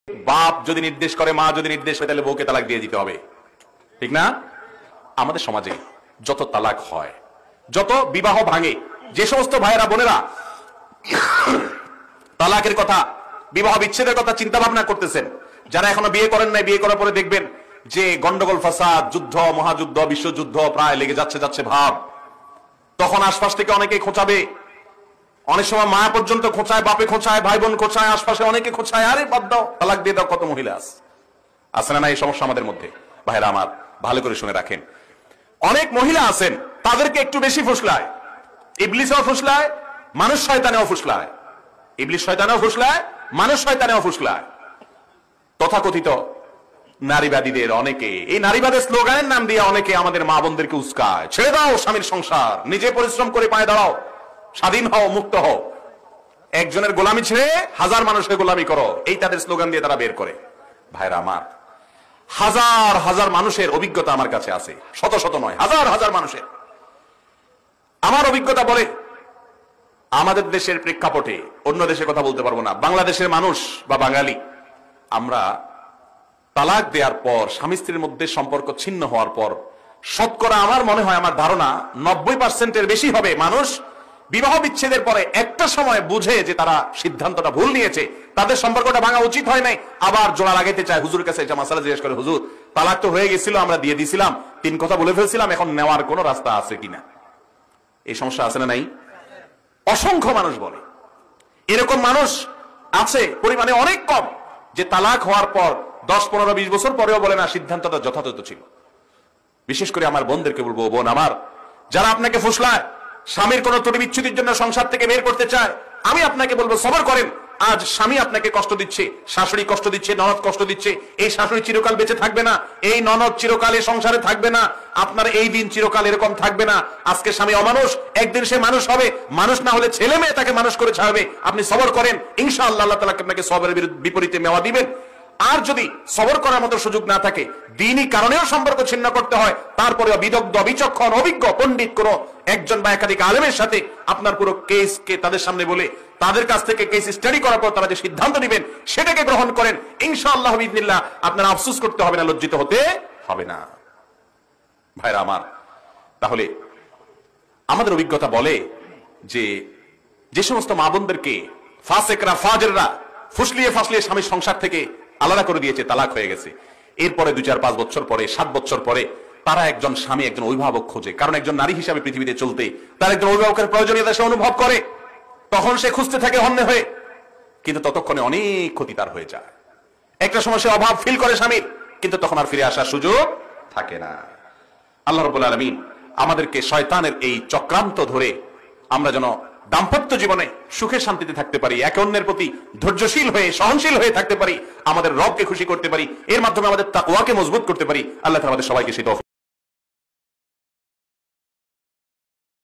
বাপ যদি নির্দেশ করে, মা যদি নির্দেশ করে, তাহলে বউকে তালাক দিয়ে দিতে হবে, ঠিক না? আমাদের সমাজে যত তালাক হয়, যত বিবাহ ভাঙে, যে সমস্ত ভাইয়েরা বোনেরা তালাকের কথা, বিবাহ বিচ্ছেদের কথা চিন্তা ভাবনা করতেছেন, যারা এখনো বিয়ে করেন নাই, বিয়ে করার পরে দেখবেন যে গন্ডগোল ফাসাদ, যুদ্ধ, মহাযুদ্ধ, বিশ্বযুদ্ধ প্রায় লেগে যাচ্ছে ভাব, তখন আশপাশ থেকে অনেকে খোঁচাবে, অনেক সময় মা পর্যন্ত খোঁচায়, বাপে খোঁচায়, ভাই বোন খোঁচায়, আশপাশে অনেকে খোঁচায়, আরে বাদ দাও, তালাক দিয়ে দাও। কত মহিলা আছে না এই সমস্যা আমাদের মধ্যে? ভাইরা আমার, ভালো করে শুনে রাখেন, অনেক মহিলা আছেন তাদেরকে একটু বেশি ফুসলায়, ইবলিসও ফুসলায়, মানুষ শয়তানেও ফুসলায়, ইবলিস শয়তানেও ফুসলায়, মানুষ শয়তানেও ফুসলায়। তথাকথিত নারীবাদীদের অনেকে এই নারীবাদের স্লোগানের নাম দিয়ে অনেকে আমাদের মা বোনদেরকে উস্কায়, ছেড়ে দাও স্বামীর সংসার, নিজে পরিশ্রম করে পায়ে দাঁড়াও, স্বাধীন হও, মুক্ত হও, একজনের গোলামি ছেড়ে হাজার মানুষের গোলামি করো, এই তাদের স্লোগান দিয়ে তারা বের করে। ভাইরা আমার, হাজার হাজার মানুষের অভিজ্ঞতা আমার কাছে আছে, শত শত নয়, হাজার হাজার মানুষের। আমার অভিজ্ঞতা বলে, আমাদের দেশের প্রেক্ষাপটে, অন্য দেশে কথা বলতে পারবো না, বাংলাদেশের মানুষ বা বাঙালি, আমরা তালাক দেওয়ার পর, স্বামী স্ত্রীর মধ্যে সম্পর্ক ছিন্ন হওয়ার পর, শতকরা আমার মনে হয়, আমার ধারণা 90% বেশি হবে মানুষ বিবাহ বিচ্ছেদের পরে একটা সময় বুঝে যে তারা সিদ্ধান্তটা ভুল নিয়েছে, তাদের সম্পর্কটা ভাঙা উচিত হয় নাই, আবার জোড়া লাগাইতে চায়, হুজুরের কাছে এটা মাসালা জিজ্ঞেস করে, হুজুর তালাক তো হয়ে গেছিল, আমরা দিয়ে দিছিলাম, 3 কথা বলে ফেলছিলাম, এখন নেওয়ার কোন রাস্তা আছে কিনা? এই সমস্যা আছে না নাই? অসংখ্য মানুষ বলে, এরকম মানুষ আছে পরিমাণে অনেক কম, যে তালাক হওয়ার পর 10, 15, 20 বছর পরেও বলে না সিদ্ধান্তটা যথাযথ ছিল। বিশেষ করে আমার বোনদেরকে বলবো, বোন আমার, যারা আপনাকে ফুসলায়, স্বামীর কোন ত্রুটি বিচ্ছুতির জন্য সংসার থেকে বের করতে চায়, আমি আপনাকে বলবো সবর করেন। আজ স্বামী আপনাকে কষ্ট দিচ্ছে, শাশুড়ি কষ্ট দিচ্ছে, ননদ কষ্ট দিচ্ছে, এই শাশুড়ি চিরকাল বেঁচে থাকবে না, এই ননদ চিরকাল এই সংসারে থাকবে না, আপনার এই দিন চিরকাল এরকম থাকবে না। আজকে স্বামী অমানুষ, একদিন সে মানুষ হবে, মানুষ না হলে ছেলে মেয়ে তাকে মানুষ করে ছাড়বে। আপনি সবর করেন, ইনশাআল্লাহ আল্লাহ তাআলা আপনাকে সবরের বিপরীতে মেওয়া দিবেন। আর যদি সবর করার মতো সুযোগ না থাকে, দ্বীনি কারণেও সম্পর্ক ছিন্ন করতে হয়, তারপরে বিদগ্ধ, বিচক্ষণ, অভিজ্ঞ পণ্ডিত কোন একজন বা একাধিক আলেমের সাথে আপনার পুরো কেসকে তাদের সামনে বলে, তাদের কাছ থেকে কেস স্টাডি করার পর তারা যে সিদ্ধান্ত নেবেন সেটাকে গ্রহণ করেন, ইনশাআল্লাহ বিইذনিল্লাহ আপনার আফসোস করতে হবে না, লজ্জিত হতে হবে না। ভাইরা আমার, তাহলে আমাদের অভিজ্ঞতা বলে যে যে সমস্ত মা বোনদেরকে ফাসেকরা, ফাজেররা ফুসলিয়ে ফাসলিয়ে স্বামীর সংসার থেকে আলাদা করে দিয়েছে, তালাক হয়ে গেছে, এরপরে 2, 4, 5 বছর পরে, 7 বছর পরে তারা একজন স্বামী, একজন অভিভাবক খোঁজে, কারণ একজন নারী হিসাবে পৃথিবীতে চলতে তার একজন অভিভাবকের প্রয়োজনীয়তা সে অনুভব করে, তখন সে খুঁজতে থাকে হন্যে হয়ে, কিন্তু ততক্ষণে অনেক ক্ষতি তার হয়ে যায়। একটা সময় সে অভাব ফিল করে স্বামীর, কিন্তু তখন আর ফিরে আসার সুযোগ থাকে না। আল্লাহ রাব্বুল আলামিন আমাদেরকে শয়তানের এই চক্রান্ত ধরে আমরা যেন দাম্পত্য জীবনে সুখে শান্তিতে থাকতে পারি, একে অন্যের প্রতি ধৈর্যশীল হয়ে, সহনশীল হয়ে থাকতে পারি, আমাদের রবকে খুশি করতে পারি, এর মাধ্যমে আমাদের তাকওয়াকে মজবুত করতে পারি। আল্লাহ তাআলা আমাদের সবাইকে সেই তৌফিক